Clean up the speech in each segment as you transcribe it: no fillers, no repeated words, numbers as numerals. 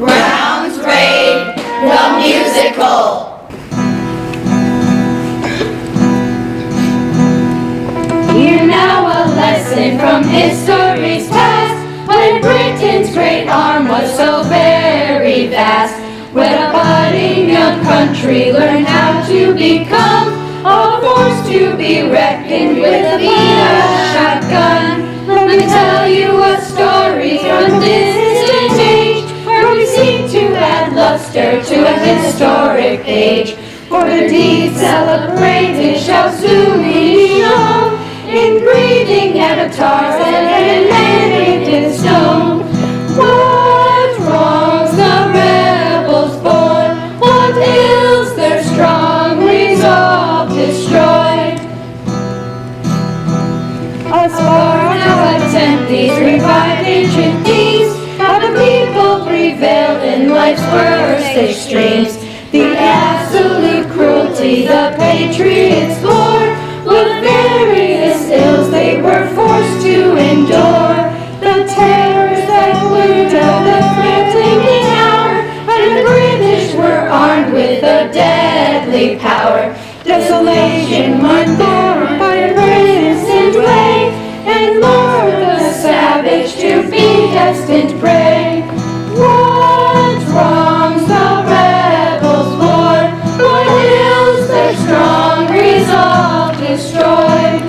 Browns Raid, the musical. Hear now a lesson from history's past, when Britain's great arm was so very vast. When a budding young country learned how to become a force to be reckoned with, a shotgun. Let me tell you a story from distant age, where we seek to add luster to a historic page. For the deeds celebrated shall soon be known, in breathing avatars and landed in stone. What wrongs the rebels born, what ills their strong resolve destroyed. As far now attempt these revived ancient deeds, how the people prevailed in life's worst extremes. The absolute cruelty the patriots bore, with various ills they were forced to endure. The terrors that flew till the threatening hour, and the British were armed with a deadly power. Desolation marked born by a innocent way, and lured the savage to be destined prey. What wrongs the rebels bore, what ills their strong resolve destroyed.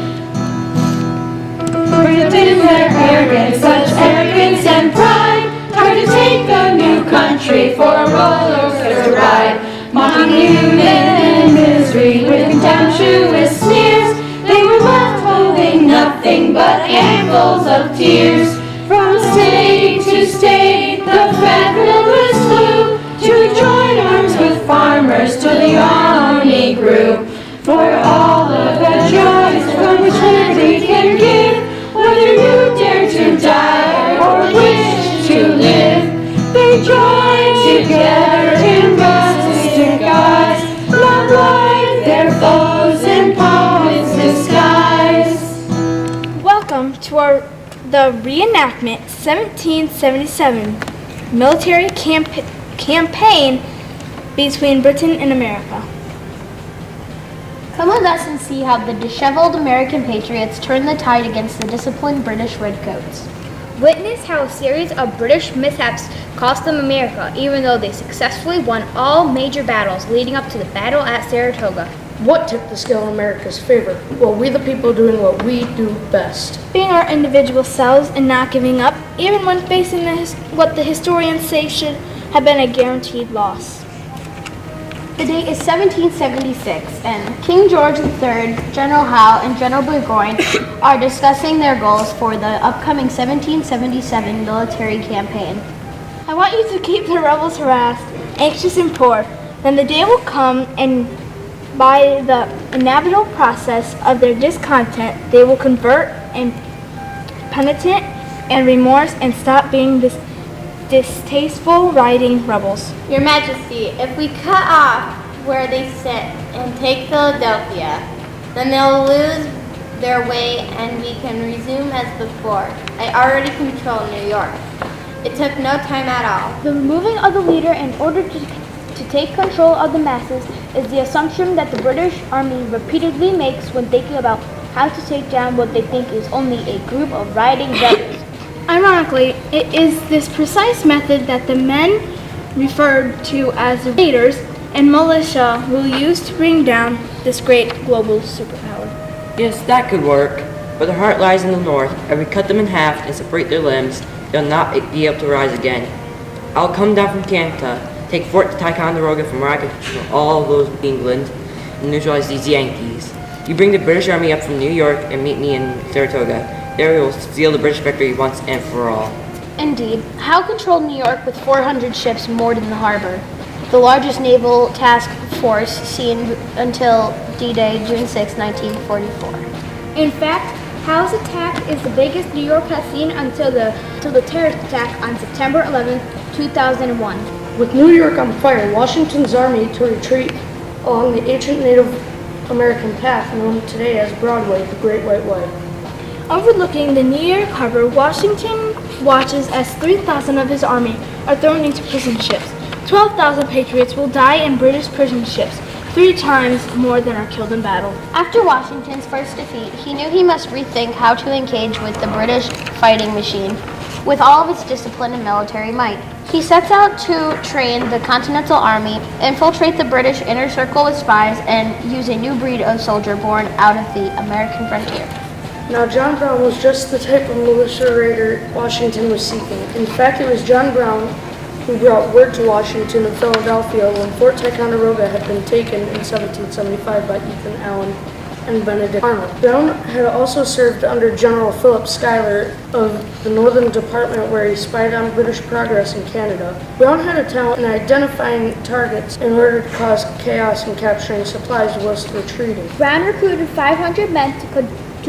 Within their arrogance, such arrogance and pride, tried to take the new country for a roller coaster ride. Mocking human and misery with contemptuous sneers, they were left holding nothing but handfuls of tears. From state to state, the Federalists flew to join arms with farmers till the army grew. For all of the joys from which liberty can give, whether you dare to die or wish to live, they join together in rustic guise, love life their foes in poets' disguise. Welcome to the reenactment 1777 military campaign between Britain and America. Come with us and see how the disheveled American patriots turned the tide against the disciplined British redcoats. Witness how a series of British mishaps cost them America, even though they successfully won all major battles leading up to the battle at Saratoga. What tipped the scale in America's favor? Well, we the people doing what we do best. Being our individual selves and not giving up, even when facing what the historians say should have been a guaranteed loss. The date is 1776, and King George III, General Howe, and General Burgoyne are discussing their goals for the upcoming 1777 military campaign. I want you to keep the rebels harassed, anxious and poor. Then the day will come, and by the inevitable process of their discontent, they will convert and penitent and remorse and stop being distasteful riding rebels. Your Majesty, if we cut off where they sit and take Philadelphia, then they'll lose their way and we can resume as before. I already control New York. It took no time at all. The removing of the leader in order to take control of the masses is the assumption that the British Army repeatedly makes when thinking about how to take down what they think is only a group of riding rebels. Ironically, it is this precise method that the men referred to as the raiders and militia will use to bring down this great global superpower. Yes, that could work, but their heart lies in the north. If we cut them in half and separate their limbs, they'll not be able to rise again. I'll come down from Canada, take Fort Ticonderoga from where I can control all those England, and neutralize these Yankees. You bring the British Army up from New York and meet me in Saratoga. There we will seal the British victory once and for all. Indeed, Howe controlled New York with 400 ships moored in the harbor, the largest naval task force seen until D-Day, June 6, 1944. In fact, Howe's attack is the biggest New York has seen until the terrorist attack on September 11, 2001. With New York on fire, Washington's army to retreat along the ancient Native American path known today as Broadway, the Great White Way. Overlooking the New York harbor, Washington watches as 3,000 of his army are thrown into prison ships. 12,000 patriots will die in British prison ships, 3 times more than are killed in battle. After Washington's first defeat, he knew he must rethink how to engage with the British fighting machine with all of its discipline and military might. He sets out to train the Continental Army, infiltrate the British inner circle with spies, and use a new breed of soldier born out of the American frontier. Now, John Brown was just the type of militia raider Washington was seeking. In fact, it was John Brown who brought word to Washington and Philadelphia when Fort Ticonderoga had been taken in 1775 by Ethan Allen and Benedict Arnold. Brown had also served under General Philip Schuyler of the Northern Department, where he spied on British progress in Canada. Brown had a talent in identifying targets in order to cause chaos and capturing supplies whilst retreating. Brown recruited 500 men to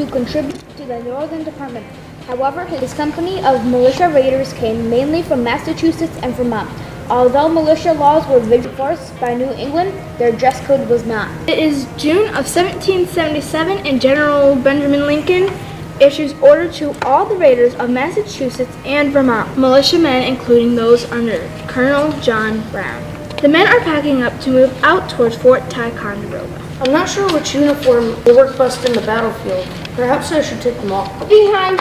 contribute to the Northern Department. However, his company of militia raiders came mainly from Massachusetts and Vermont. Although militia laws were enforced by New England, their dress code was not. It is June of 1777 and General Benjamin Lincoln issues order to all the raiders of Massachusetts and Vermont, militiamen including those under Colonel John Brown. The men are packing up to move out towards Fort Ticonderoga. I'm not sure which uniform will work best in the battlefield. Perhaps I should take them off. Behind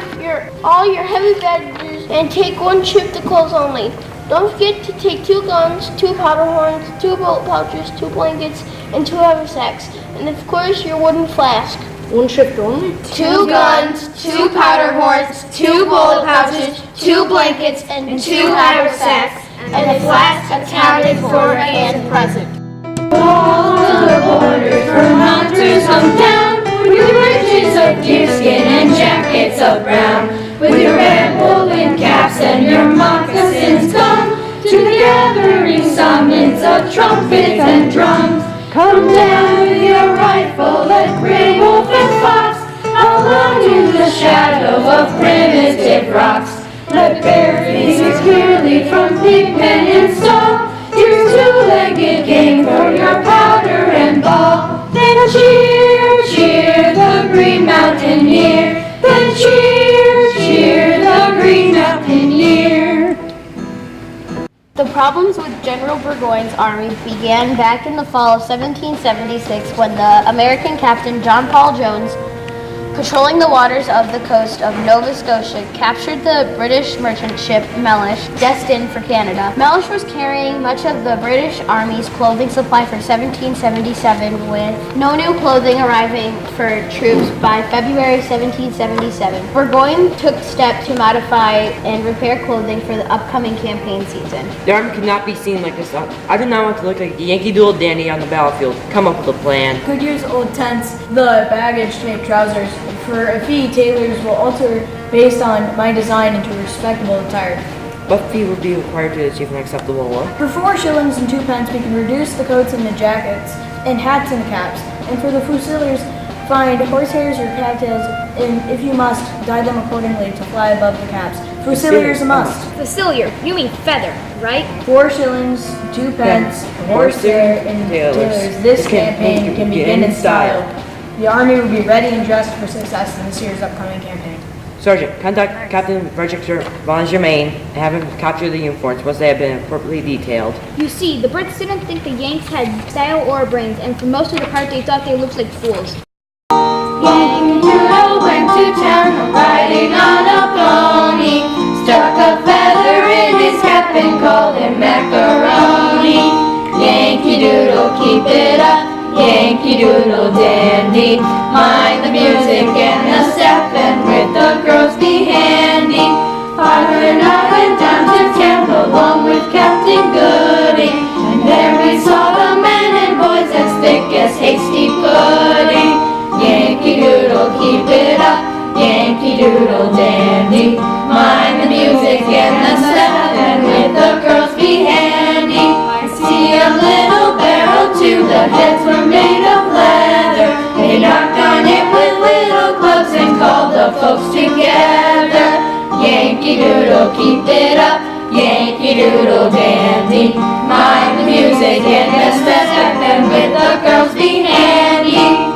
all your heavy baggages and take 1 shift of clothes only. Don't forget to take 2 guns, 2 powder horns, 2 bullet pouches, 2 blankets, and 2 haversacks, and of course your wooden flask. 1 shift only? 2 guns, 2 powder horns, 2 bullet pouches, 2 blankets, and 2 haversacks, and a flask accounted for and present. All the borders from hunters come down, with your breeches of deerskin and jackets of brown, with your red woolen caps and your moccasins come to the gathering summons of trumpets and drums. Come down with your rifle, let gray wolf and fox along in the shadow of primitive rocks. Let bear faces clearly from pigpen and stall, your 2-legged game for your powder and ball. Then cheer, cheer the Green Mountaineer. Then cheer, cheer the Green Mountaineer. The problems with General Burgoyne's army began back in the fall of 1776 when the American captain John Paul Jones, patrolling the waters of the coast of Nova Scotia, captured the British merchant ship Mellish, destined for Canada. Mellish was carrying much of the British Army's clothing supply for 1777, with no new clothing arriving for troops by February 1777. Burgoyne took steps to modify and repair clothing for the upcoming campaign season. The army could not be seen like this. I do not want to look like a Yankee Doodle dandy on the battlefield. Come up with a plan. Could use old tents, the baggage to make trousers. For a fee, tailors will alter based on my design into respectable attire. What fee would be required to achieve an acceptable look? For 4 shillings and 2 pence, we can reduce the coats and the jackets, and hats and caps. And for the fusiliers, find horsehairs or cattails, and if you must, dye them accordingly to fly above the caps. Fusiliers a must. Facilier, you mean feather, right? 4 shillings, 2 pence, horsehair, and tailors. This campaign can begin in style. The Army will be ready and dressed for success in this year's upcoming campaign. Sergeant, contact Captain Register Von Germain and have him capture the uniforms once they have been appropriately detailed. You see, the Brits didn't think the Yanks had style or brains, and for most of the part they thought they looked like fools. Yankee Doodle went to town riding on a pony, stuck a feather in his cap and called him macaroni. Yankee Doodle, keep it up, Yankee Doodle dandy, mind the music and the step, and with the girls be handy. Father and I went down to town along with Captain Gooding, and there we saw the men and boys as thick as hasty pudding. Yankee Doodle, keep it up, Yankee Doodle dandy, mind the music and the step, and with the girls be handy. I see a little barrel too, the heads were made of leather. They knocked on it with little clubs and called the folks together. Yankee Doodle, keep it up, Yankee Doodle dandy, mind the music and the step, and with the girls be handy.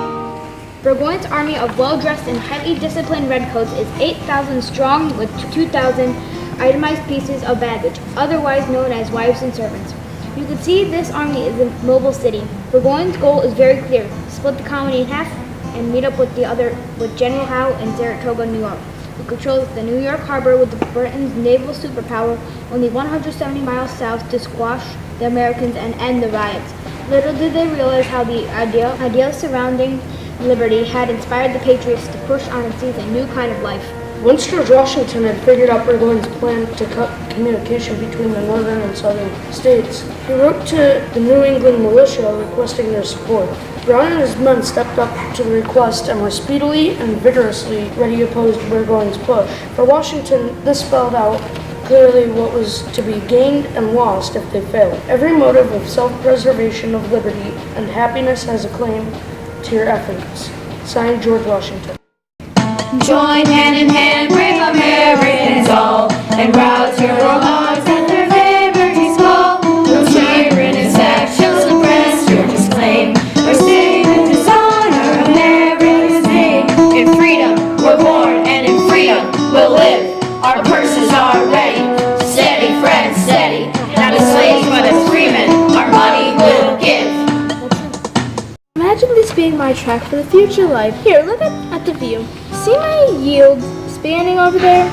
Burgoyne's army of well-dressed and highly disciplined redcoats is 8,000 strong with 2,000 itemized pieces of baggage, otherwise known as wives and servants. You can see this army is a mobile city. Burgoyne's goal is very clear: split the colony in half and meet up with General Howe in Saratoga, New York, who controls the New York harbor with Britain's naval superpower only 170 miles south to squash the Americans and end the riots. Little did they realize how the ideal surrounding liberty had inspired the Patriots to push on and seize a new kind of life. Once George Washington had figured out Burgoyne's plan to cut communication between the northern and southern states, he wrote to the New England militia requesting their support. Brown and his men stepped up to the request and were speedily and vigorously ready to oppose Burgoyne's push. For Washington, this spelled out clearly what was to be gained and lost if they failed. Every motive of self-preservation, of liberty, and happiness has a claim to your efforts. Signed, George Washington. Join hand in hand, brave Americans all, and rouse your hearts at their liberty's call. No tyrannous act shall suppress George's claim, or stain and dishonor America's name. In freedom we're born, and in freedom we'll live. Our purses are ready, steady, friends, steady. Not as slaves, but as freemen, our money will give. Imagine this being my track for the future life. Here, look at the view. See my yield spanning over there?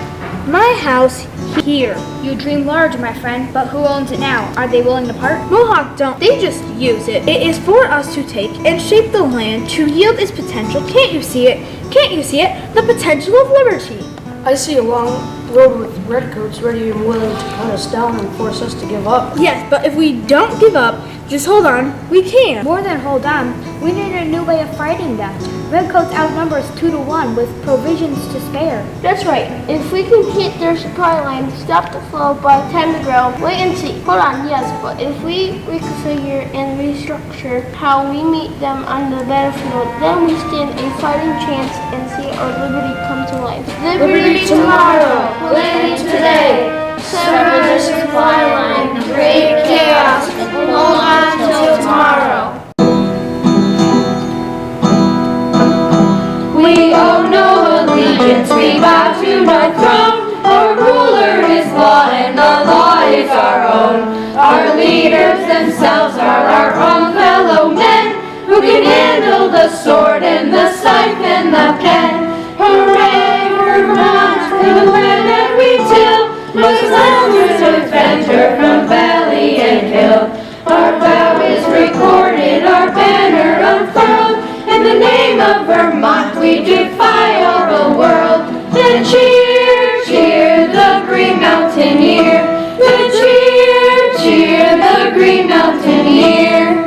My house here. You dream large, my friend, but who owns it now? Are they willing to part? Mohawk don't. They just use it. It is for us to take and shape the land to yield its potential. Can't you see it? Can't you see it? The potential of liberty. I see a long road with redcoats ready and willing to cut us down and force us to give up. Yes, but if we don't give up, just hold on, we can. More than hold on, we need a new way of fighting them. Redcoats outnumber us 2-1 with provisions to spare. That's right. If we can hit their supply line, stop the flow by the time to grow, wait and see. Hold on, yes, but if we reconfigure and restructure how we meet them on the battlefield, then we stand a fighting chance and see our liberty come to life. Liberty tomorrow, liberty today. Sever the supply line, create chaos, hold on till tomorrow. We owe no allegiance, we bow to no throne. Our ruler is law, and the law is our own. Our leaders themselves are our own fellow men, who can handle the sword and the scythe and the pen. Hooray for Vermont, for the land that we till, must always defend her from valley and hill. Our vow is recorded, our banner unfurled. In the name of Vermont we defy all the world. Then cheer, cheer the Green Mountaineer. Then cheer, cheer the Green Mountaineer.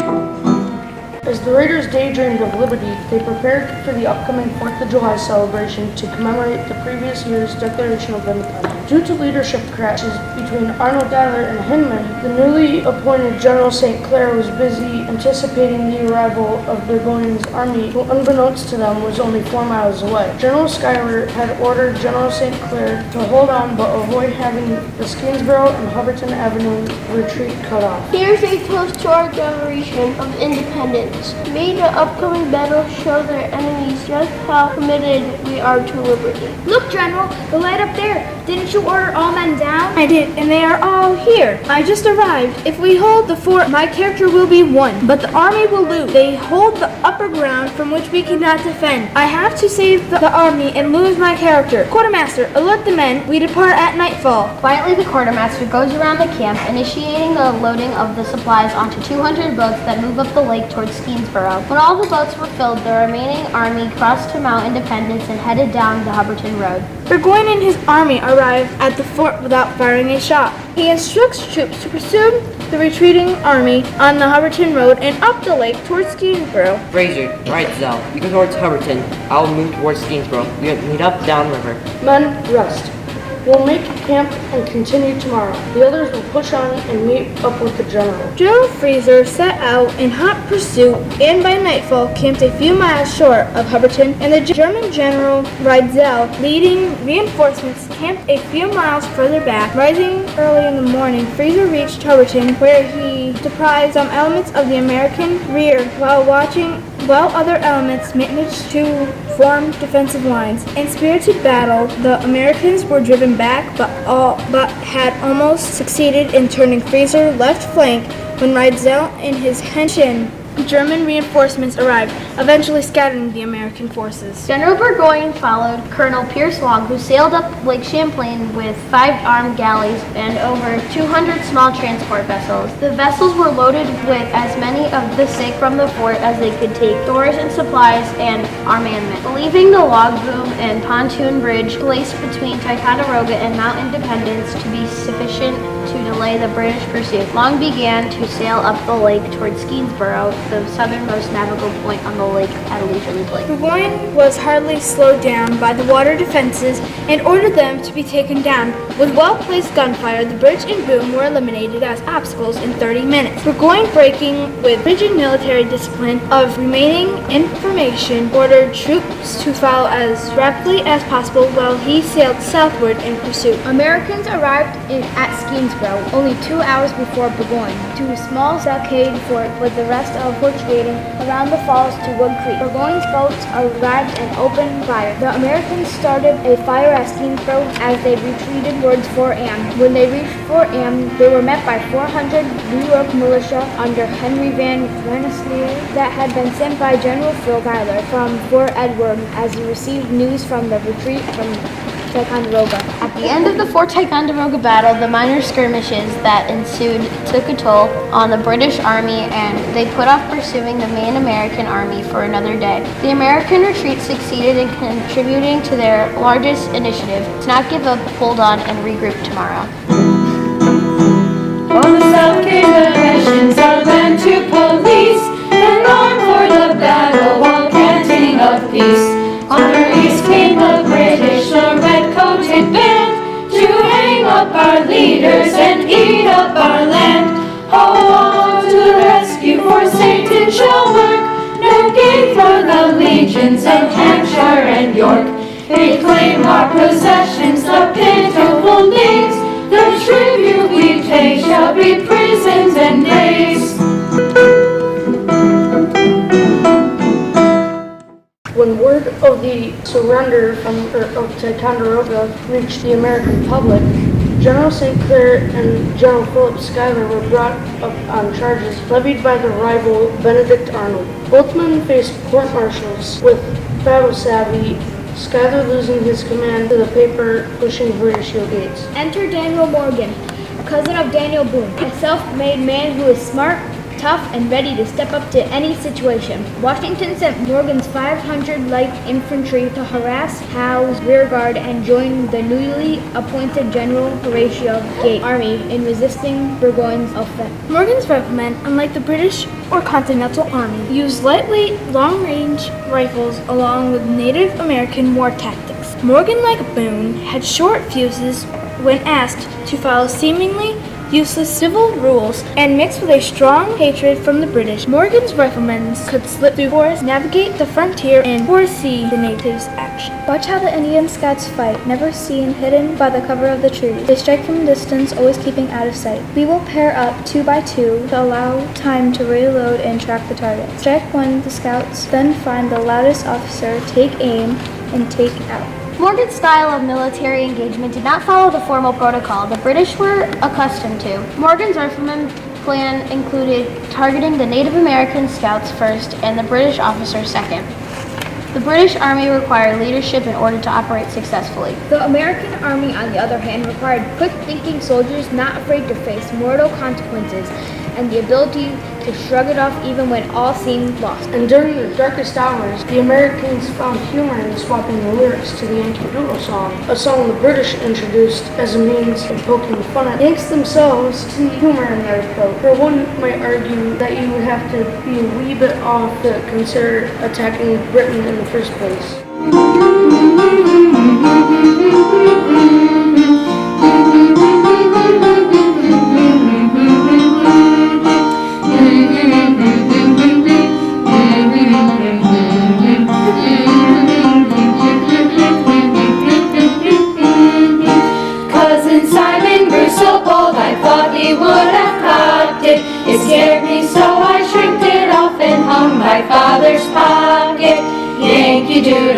As the raiders daydreamed of liberty, they prepared for the upcoming 4th of July celebration to commemorate the previous year's Declaration of Independence. Due to leadership crashes between Arnold Tyler and Hinman, the newly appointed General St. Clair was busy anticipating the arrival of Burgoyne's army, who unbeknownst to them was only 4 miles away. General Schuyler had ordered General St. Clair to hold on but avoid having the Skinsboro and Hubbardton Avenue retreat cut off. Here's a toast to our Declaration of Independence. May the upcoming battle show their enemies just how committed we are to liberty. Look, General, the light up there. Didn't you order all men down? I did, and they are all here. I just arrived. If we hold the fort, my character will be won, but the army will lose. They hold the upper ground from which we cannot defend. I have to save the army and lose my character. Quartermaster, alert the men. We depart at nightfall. Quietly, the quartermaster goes around the camp, initiating the loading of the supplies onto 200 boats that move up the lake towards Skinsboro. When all the boats were filled, the remaining army crossed to Mount Independence and headed down the Hubbardton Road. Burgoyne and his army arrive at the fort without firing a shot. He instructs troops to pursue the retreating army on the Hubbardton Road and up the lake towards Skinsboro. Fraser, right, Zell. You go towards Hubbardton. I'll move towards Skinsboro. We meet up downriver. Men, rest. We'll make camp and continue tomorrow. The others will push on and meet up with the general. General Fraser set out in hot pursuit and by nightfall camped a few miles short of Hubbardton, and the German General Reidzel, leading reinforcements, camped a few miles further back. Rising early in the morning, Fraser reached Hubbardton, where he surprised some elements of the American rear while watching while other elements managed to form defensive lines. In spirited battle, the Americans were driven back but had almost succeeded in turning Fraser's left flank when Reidzel and his henchmen German reinforcements arrived, eventually scattering the American forces. General Burgoyne followed Colonel Pierce Long, who sailed up Lake Champlain with 5 armed galleys and over 200 small transport vessels. The vessels were loaded with as many of the sick from the fort as they could take, stores and supplies, and armament. Believing the log boom and pontoon bridge placed between Ticonderoga and Mount Independence to be sufficient to delay the British pursuit, Long began to sail up the lake towards Skenesborough, the southernmost navigable point on the lake at a leisurely pace. Burgoyne was hardly slowed down by the water defenses and ordered them to be taken down. With well-placed gunfire, the bridge and boom were eliminated as obstacles in 30 minutes. Burgoyne, breaking with rigid military discipline of remaining information, ordered troops to follow as rapidly as possible while he sailed southward in pursuit. Americans arrived at Skenesborough only 2 hours before Burgoyne to a small stockade fort with the rest of forts waiting around the falls to Wood Creek. Burgoyne's boats arrived and opened fire. The Americans started a fire at Skenesborough as they retreated towards Fort Anne. When they reached Fort Anne, they were met by 400 New York militia under Henry Van Rensselaer that had been sent by General Phil Schuyler from Fort Edward as he received news from the retreat from Ticonderoga. At the end of the Fort Ticonderoga battle, the minor skirmishes that ensued took a toll on the British Army, and they put off pursuing the main American army for another day. The American retreat succeeded in contributing to their largest initiative to not give up, hold on, and regroup tomorrow. On the south came the Hessians, our land to police, and armed for the battle while canting of peace. On our east came the British, the red-coated band, to hang up our leaders and eat up our land. Ho, on to the rescue, for Satan shall work, no gain for the legions of Hampshire and York. They claim our possessions, the pitiful names, the tribute we pay shall be prisons and graves. When word of the surrender of Ticonderoga reached the American public, General St. Clair and General Philip Schuyler were brought up on charges levied by the rival Benedict Arnold. Both men faced court-martials with battle-savvy, Schuyler losing his command to the paper-pushing Horatio Gates. Enter Daniel Morgan, cousin of Daniel Boone, a self-made man who is smart, tough, and ready to step up to any situation. Washington sent Morgan's 500 light infantry to harass Howe's rearguard and join the newly appointed General Horatio Gates' army in resisting Burgoyne's offensive. Morgan's riflemen, unlike the British or Continental Army, used lightweight, long-range rifles along with Native American war tactics. Morgan, like Boone, had short fuses when asked to follow seemingly useless civil rules, and mixed with a strong hatred from the British, Morgan's riflemen could slip through forests, navigate the frontier, and foresee the natives' action. Watch how the Indian scouts fight, never seen, hidden by the cover of the trees. They strike from a distance, always keeping out of sight. We will pair up 2 by 2 to allow time to reload and track the target. Strike one, the scouts, then find the loudest officer, take aim, and take out. Morgan's style of military engagement did not follow the formal protocol the British were accustomed to. Morgan's rifleman plan included targeting the Native American scouts first and the British officers second. The British Army required leadership in order to operate successfully. The American Army, on the other hand, required quick-thinking soldiers not afraid to face mortal consequences and the ability to shrug it off even when all seemed lost. And during the darkest hours, the Americans found humor in swapping the lyrics to the Yankee Doodle song, a song the British introduced as a means of poking fun at Yanks themselves to see humor in their approach. For one might argue that you would have to be a wee bit off to consider attacking Britain in the first place. It scared me so I shrinked it off and hung my father's pie.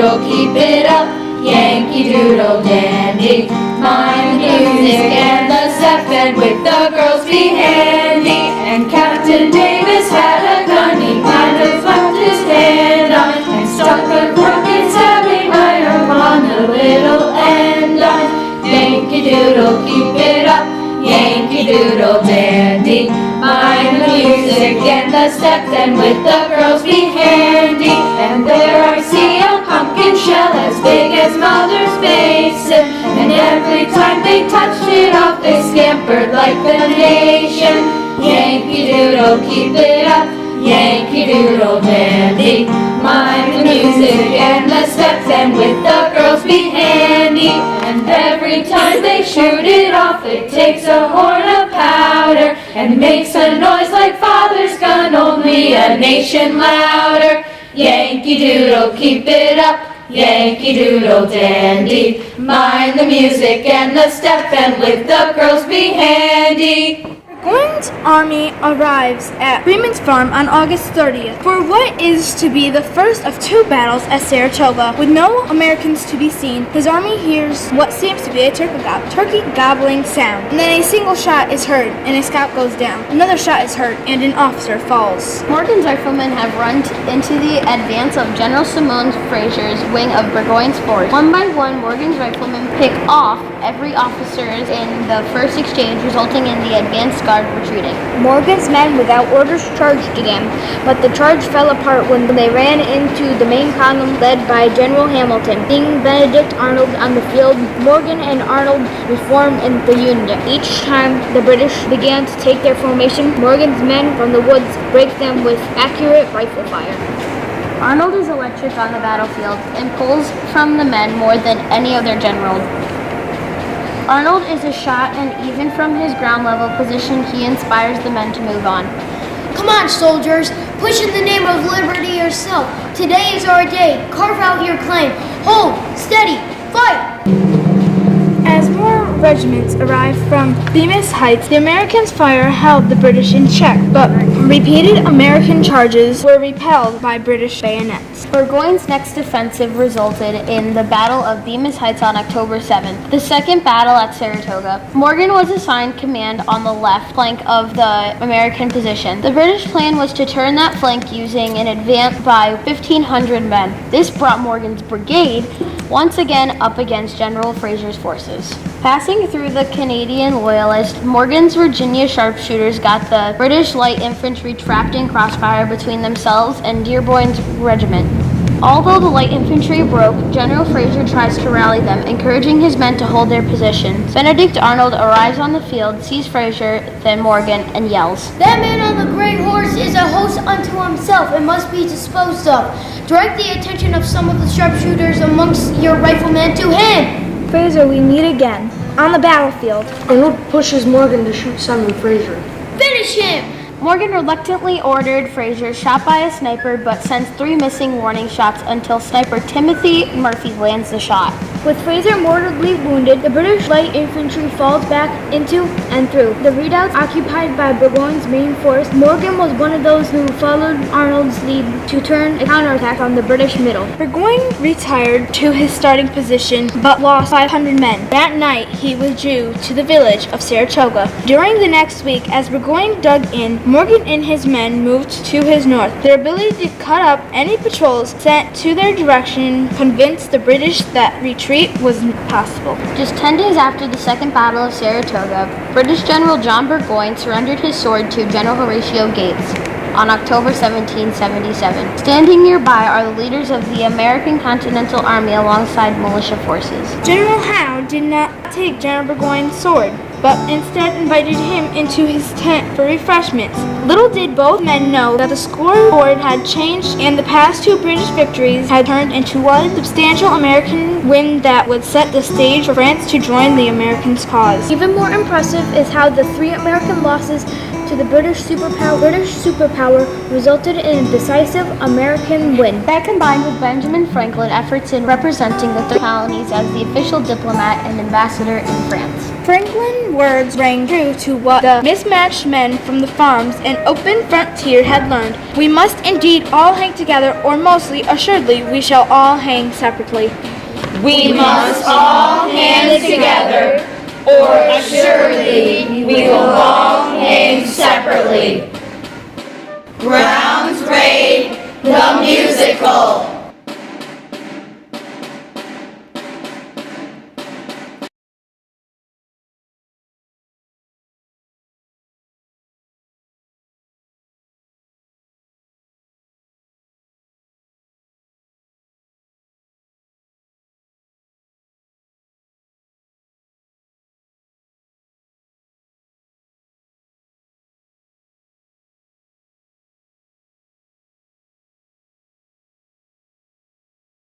Doodle, keep it up, Yankee Doodle Dandy. Mind the music and the step, and with the girls be handy. And Captain Davis had a gun, he kind of slapped his hand on, and stuck a crooked stabbing iron on the little end on. Yankee Doodle, keep it up, Yankee Doodle Dandy. Mind the music and the step, and with the girls be handy. And there I see a pumpkin shell as big as Mother's basin, and every time they touched it off, they scampered like the nation. Yankee Doodle, keep it up, Yankee Doodle Dandy. Mind the music and the steps, and with the girls be handy. And every time they shoot it off, it takes a horn of powder, and makes a noise like Father's gun, only a nation louder. Yankee Doodle, keep it up, Yankee Doodle Dandy. Mind the music and the step, and with the girls be handy. Burgoyne's army arrives at Freeman's Farm on August 30th for what is to be the first of two battles at Saratoga. With no Americans to be seen, his army hears what seems to be a turkey gobbling sound. And then a single shot is heard, and a scout goes down. Another shot is heard, and an officer falls. Morgan's riflemen have run into the advance of General Simon Frazier's wing of Burgoyne's force. One by one, Morgan's riflemen pick off every officer in the first exchange, resulting in the advance guard retreating. Morgan's men without orders charged again, but the charge fell apart when they ran into the main column led by General Hamilton. Seeing Benedict Arnold on the field, Morgan and Arnold reformed in the Union. Each time the British began to take their formation, Morgan's men from the woods break them with accurate rifle fire. Arnold is electric on the battlefield and pulls from the men more than any other general. Arnold is a shot, and even from his ground level position, he inspires the men to move on. Come on, soldiers, push in the name of liberty yourself. Today is our day. Carve out your claim. Hold, steady, fight! As more regiments arrived from Bemis Heights, the Americans' fire held the British in check, but repeated American charges were repelled by British bayonets. Burgoyne's next offensive resulted in the Battle of Bemis Heights on October 7th, the second battle at Saratoga. Morgan was assigned command on the left flank of the American position. The British plan was to turn that flank using an advance by 1,500 men. This brought Morgan's brigade once again up against General Frazier's forces. Passing through the Canadian Loyalists, Morgan's Virginia sharpshooters got the British light infantry trapped in crossfire between themselves and Dearborn's regiment. Although the light infantry broke, General Frazier tries to rally them, encouraging his men to hold their positions. Benedict Arnold arrives on the field, sees Frazier, then Morgan, and yells, That man on the gray horse is a host unto himself and must be disposed of. Direct the attention of some of the sharpshooters amongst your riflemen to him. Fraser, we meet again. On the battlefield. Arnold pushes Morgan to shoot Simon Fraser. Finish him! Morgan reluctantly ordered Frazier shot by a sniper, but sends 3 missing warning shots until sniper Timothy Murphy lands the shot. With Fraser mortally wounded, the British light infantry falls back into and through the redoubts occupied by Burgoyne's main force. Morgan was one of those who followed Arnold's lead to turn a counterattack on the British middle. Burgoyne retired to his starting position, but lost 500 men. That night, he withdrew to the village of Saratoga. During the next week, as Burgoyne dug in, Morgan and his men moved to his north. Their ability to cut up any patrols sent to their direction convinced the British that retreat was possible. Just 10 days after the Second Battle of Saratoga, British General John Burgoyne surrendered his sword to General Horatio Gates on October 1777. Standing nearby are the leaders of the American Continental Army alongside militia forces. General Howe did not take General Burgoyne's sword, but instead invited him into his tent for refreshments. Little did both men know that the scoreboard had changed and the past 2 British victories had turned into one substantial American win that would set the stage for France to join the Americans' cause. Even more impressive is how the 3 American losses to the British superpower resulted in a decisive American win. That combined with Benjamin Franklin's efforts in representing the 30 colonies as the official diplomat and ambassador in France. Franklin's words rang true to what the mismatched men from the farms and open frontier had learned. We must indeed all hang together, or mostly assuredly we shall all hang separately. We must all hang together, or assuredly we will all hang separately. Grounds Grade, the musical.